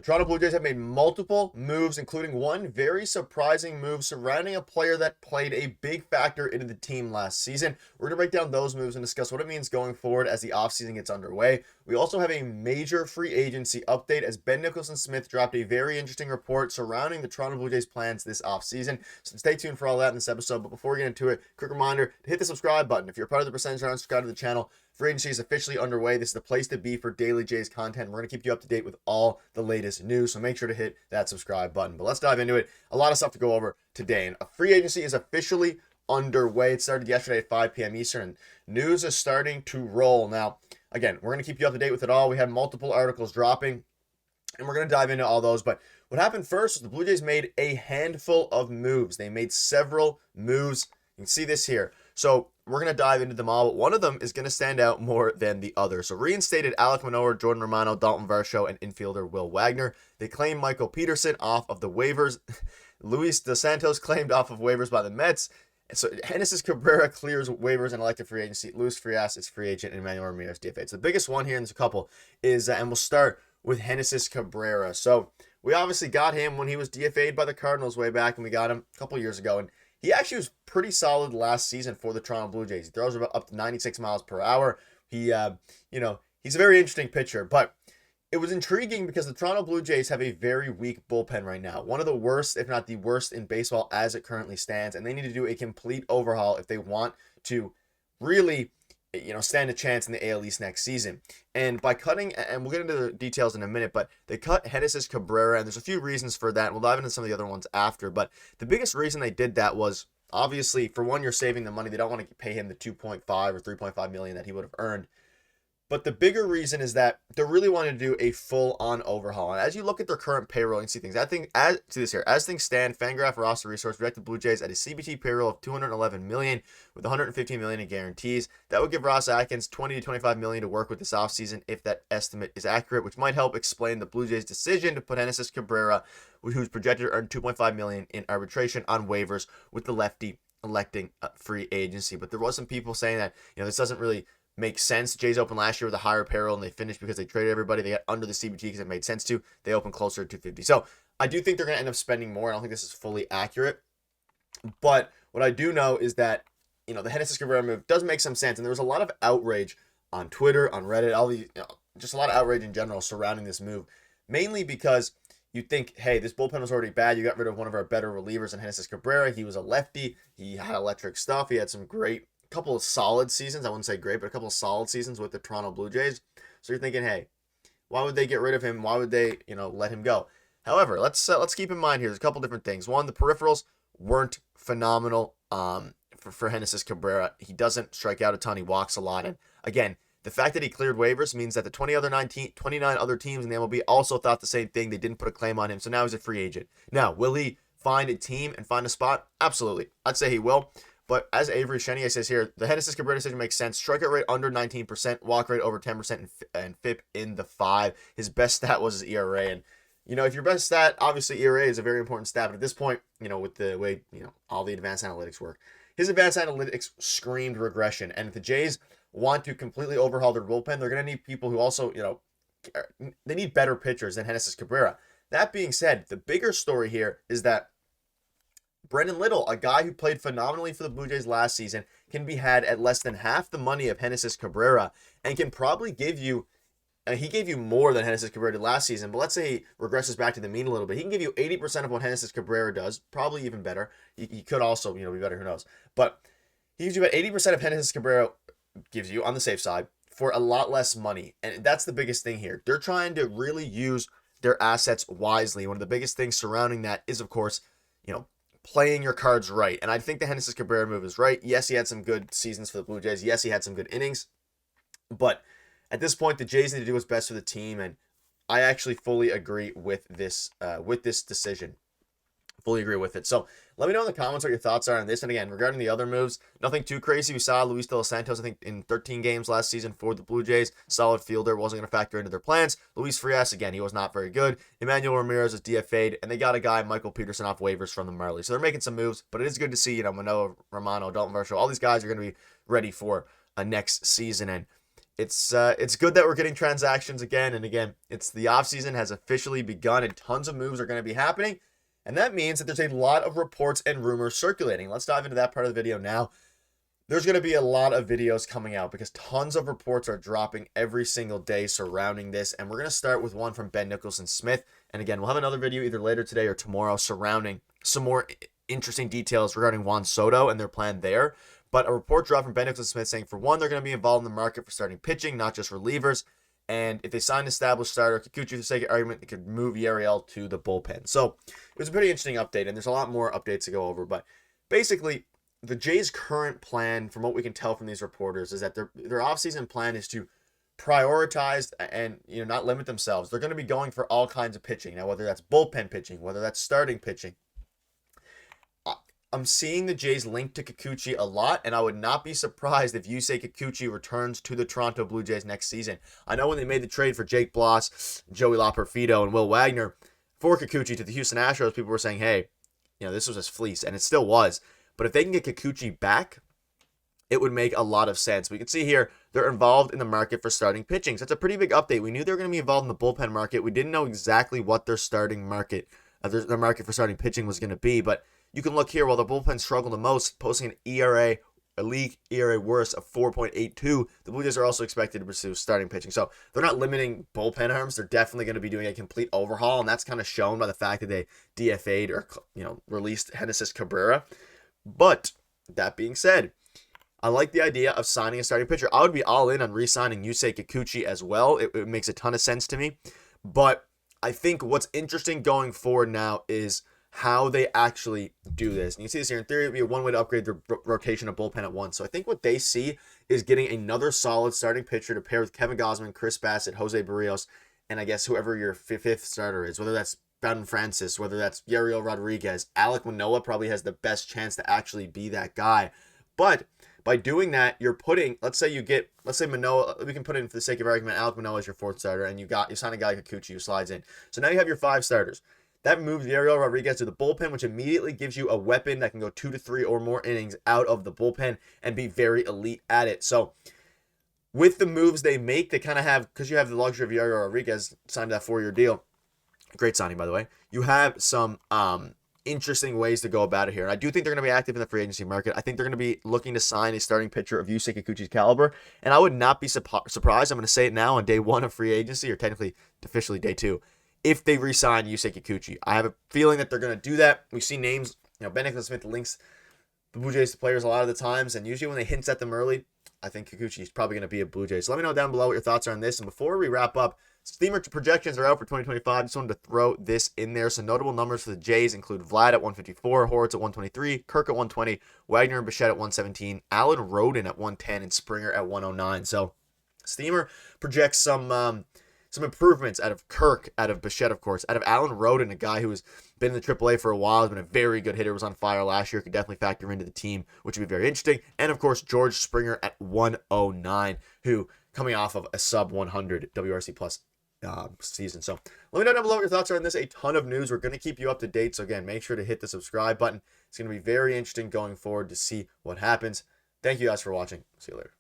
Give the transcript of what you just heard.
Toronto Blue Jays have made multiple moves, including one very surprising move surrounding a player that played a big factor into the team last season. We're going to break down those moves and discuss what it means going forward as the offseason gets underway. We also have a major free agency update as Ben Nicholson-Smith dropped a very interesting report surrounding the Toronto Blue Jays plans this offseason. So stay tuned for all that in this episode. But before we get into it, quick reminder to hit the subscribe button. If you're part of the percentage around, subscribe to the channel. Free agency is officially underway. This is the place to be for daily Jays content. We're going to keep you up to date with all the latest news, so make sure to hit that subscribe button. But let's dive into it. A lot of stuff to go over today. And a free agency is officially underway. It started yesterday at 5 p.m. Eastern, and news is starting to roll. Now, again, we're going to keep you up to date with it all. We have multiple articles dropping, and we're going to dive into all those. But what happened first was the Blue Jays made a handful of moves. They made several moves. You can see this here. So we're going to dive into them all, but one of them is going to stand out more than the other. So reinstated Alek Manoah, Jordan Romano, Dalton Varsho, and infielder Will Wagner. They claimed Michael Peterson off of the waivers. Luis Dos Santos claimed off of waivers by the Mets. So Genesis Cabrera clears waivers and elected free agency. Luis Frias is free agent, and Emmanuel Ramirez DFA. So the biggest one here, and there's a couple, is, and we'll start with Genesis Cabrera. So we obviously got him when he was DFA'd by the Cardinals way back, and we got him a couple years ago, and he actually was pretty solid last season for the Toronto Blue Jays. He throws up to 96 miles per hour. He's a very interesting pitcher, but it was intriguing because the Toronto Blue Jays have a very weak bullpen right now. One of the worst, if not the worst, in baseball as it currently stands, and they need to do a complete overhaul if they want to really, stand a chance in the AL East next season. And by cutting, and we'll get into the details in a minute, but they cut Genesis Cabrera, and there's a few reasons for that, and we'll dive into some of the other ones after. But the biggest reason they did that was, obviously, for one, you're saving the money. They don't want to pay him the 2.5 or 3.5 million that he would have earned. But the bigger reason is that they're really wanting to do a full-on overhaul. And as you look at their current payroll, you can see things. As things stand, Fangraph roster resource projected Blue Jays at a CBT payroll of $211 million with $115 million in guarantees. That would give Ross Atkins $20 to $25 million to work with this offseason if that estimate is accurate, which might help explain the Blue Jays' decision to put Genesis Cabrera, who's projected to earn $2.5 million in arbitration, on waivers, with the lefty electing free agency. But there was some people saying that this doesn't really makes sense. Jays opened last year with a higher payroll, and they finished because they traded everybody. They got under the CBT because it made sense to. They opened closer to 250. So I do think they're going to end up spending more. I don't think this is fully accurate. But what I do know is that, the Genesis Cabrera move does make some sense. And there was a lot of outrage on Twitter, on Reddit, all these, just a lot of outrage in general surrounding this move. Mainly because you think, hey, this bullpen was already bad. You got rid of one of our better relievers in Genesis Cabrera. He was a lefty. He had electric stuff. He had some great couple of solid seasons. I wouldn't say great, but a couple of solid seasons with the Toronto Blue Jays. So you're thinking, hey, why would they get rid of him? Why would they, let him go? However, let's keep in mind here, there's a couple different things. One, the peripherals weren't phenomenal for Genesis Cabrera. He doesn't strike out a ton. He walks a lot. And again, the fact that he cleared waivers means that the 29 other teams in the MLB also thought the same thing. They didn't put a claim on him. So now he's a free agent. Now, will he find a team and find a spot? Absolutely. I'd say he will. But as Avery Chenier says here, the Genesis Cabrera decision makes sense. Strikeout rate under 19%, walk rate over 10%, and FIP in the 5. His best stat was his ERA. And, if your best stat, obviously ERA is a very important stat. But at this point, with the way, all the advanced analytics work, his advanced analytics screamed regression. And if the Jays want to completely overhaul their bullpen, they're going to need people who also, they need better pitchers than Genesis Cabrera. That being said, the bigger story here is that Brendan Little, a guy who played phenomenally for the Blue Jays last season, can be had at less than half the money of Genesis Cabrera and can probably give you, he gave you more than Genesis Cabrera did last season, but let's say he regresses back to the mean a little bit. He can give you 80% of what Genesis Cabrera does, probably even better. He could also, be better, who knows. But he gives you about 80% of Genesis Cabrera gives you on the safe side for a lot less money. And that's the biggest thing here. They're trying to really use their assets wisely. One of the biggest things surrounding that is, of course, playing your cards right. And I think the Genesis Cabrera move is right. Yes, he had some good seasons for the Blue Jays. Yes, he had some good innings. But at this point, the Jays need to do what's best for the team. And I actually fully agree with this decision. Fully agree with it. So let me know in the comments what your thoughts are on this. And again, regarding the other moves, nothing too crazy. We saw Luis Dos Santos, I think, in 13 games last season for the Blue Jays. Solid fielder. Wasn't going to factor into their plans. Luis Frias, again, he was not very good. Emmanuel Ramirez was DFA'd. And they got a guy, Michael Peterson, off waivers from the Marlies. So they're making some moves. But it is good to see, Manoah, Romano, Dalton Varsho, all these guys are going to be ready for a next season. And it's good that we're getting transactions again. And again, it's the offseason has officially begun and tons of moves are going to be happening. And that means that there's a lot of reports and rumors circulating. Let's dive into that part of the video now. There's going to be a lot of videos coming out because tons of reports are dropping every single day surrounding this. And we're going to start with one from Ben Nicholson-Smith. And again, we'll have another video either later today or tomorrow surrounding some more interesting details regarding Juan Soto and their plan there. But a report dropped from Ben Nicholson-Smith saying, for one, they're going to be involved in the market for starting pitching, not just relievers. And if they sign an established starter, Kikuchi, for the sake of argument, they could move Yariel to the bullpen. So it was a pretty interesting update, and there's a lot more updates to go over. But basically, the Jays' current plan, from what we can tell from these reporters, is that their offseason plan is to prioritize and not limit themselves. They're going to be going for all kinds of pitching. Now, whether that's bullpen pitching, whether that's starting pitching. I'm seeing the Jays linked to Kikuchi a lot, and I would not be surprised if Yusei Kikuchi returns to the Toronto Blue Jays next season. I know when they made the trade for Jake Bloss, Joey LaPerfido, and Will Wagner for Kikuchi to the Houston Astros, people were saying, hey, this was his fleece, and it still was. But if they can get Kikuchi back, it would make a lot of sense. We can see here they're involved in the market for starting pitching. So that's a pretty big update. We knew they were going to be involved in the bullpen market. We didn't know exactly what their starting market, their market for starting pitching was going to be, but you can look here, while the bullpen struggled the most, posting an ERA, a league ERA worse of 4.82, the Blue Jays are also expected to pursue starting pitching. So they're not limiting bullpen arms. They're definitely going to be doing a complete overhaul, and that's kind of shown by the fact that they DFA'd or released Genesis Cabrera. But that being said, I like the idea of signing a starting pitcher. I would be all in on re-signing Yusei Kikuchi as well. It makes a ton of sense to me. But I think what's interesting going forward now is how they actually do this. And you see this here. In theory, it would be one way to upgrade their rotation of bullpen at once. So I think what they see is getting another solid starting pitcher to pair with Kevin Gausman, Chris Bassett, José Berríos, and I guess whoever your fifth starter is, whether that's Bowden Francis, whether that's Yariel Rodriguez. Alek Manoah probably has the best chance to actually be that guy. But by doing that, you're putting, let's say Manoah, we can put in for the sake of argument, Alek Manoah is your fourth starter, and you sign a guy like Kikuchi who slides in. So now you have your 5 starters. That moves Yariel Rodriguez to the bullpen, which immediately gives you a weapon that can go 2 to 3 or more innings out of the bullpen and be very elite at it. So with the moves they make, they kind of have, because you have the luxury of Yariel Rodriguez signed that 4-year deal. Great signing, by the way. You have some interesting ways to go about it here. And I do think they're going to be active in the free agency market. I think they're going to be looking to sign a starting pitcher of Yusei Kikuchi's caliber. And I would not be surprised, I'm going to say it now, on day 1 of free agency, or technically officially day 2, if they re-sign Yusei Kikuchi. I have a feeling that they're going to do that. We've seen names, Ben Nicholson-Smith links the Blue Jays to players a lot of the times, and usually when they hint at them early, I think Kikuchi is probably going to be a Blue Jay. So let me know down below what your thoughts are on this. And before we wrap up, Steamer projections are out for 2025. Just wanted to throw this in there. So notable numbers for the Jays include Vlad at 154, Horwitz at 123, Kirk at 120, Wagner and Bichette at 117, Alan Roden at 110, and Springer at 109. So Steamer projects some improvements out of Kirk, out of Bichette, of course, out of Alan Roden, a guy who has been in the AAA for a while, has been a very good hitter, was on fire last year, could definitely factor into the team, which would be very interesting. And of course, George Springer at 109, who coming off of a sub 100 WRC plus season. So let me know down below what your thoughts are on this. A ton of news. We're going to keep you up to date. So again, make sure to hit the subscribe button. It's going to be very interesting going forward to see what happens. Thank you guys for watching. See you later.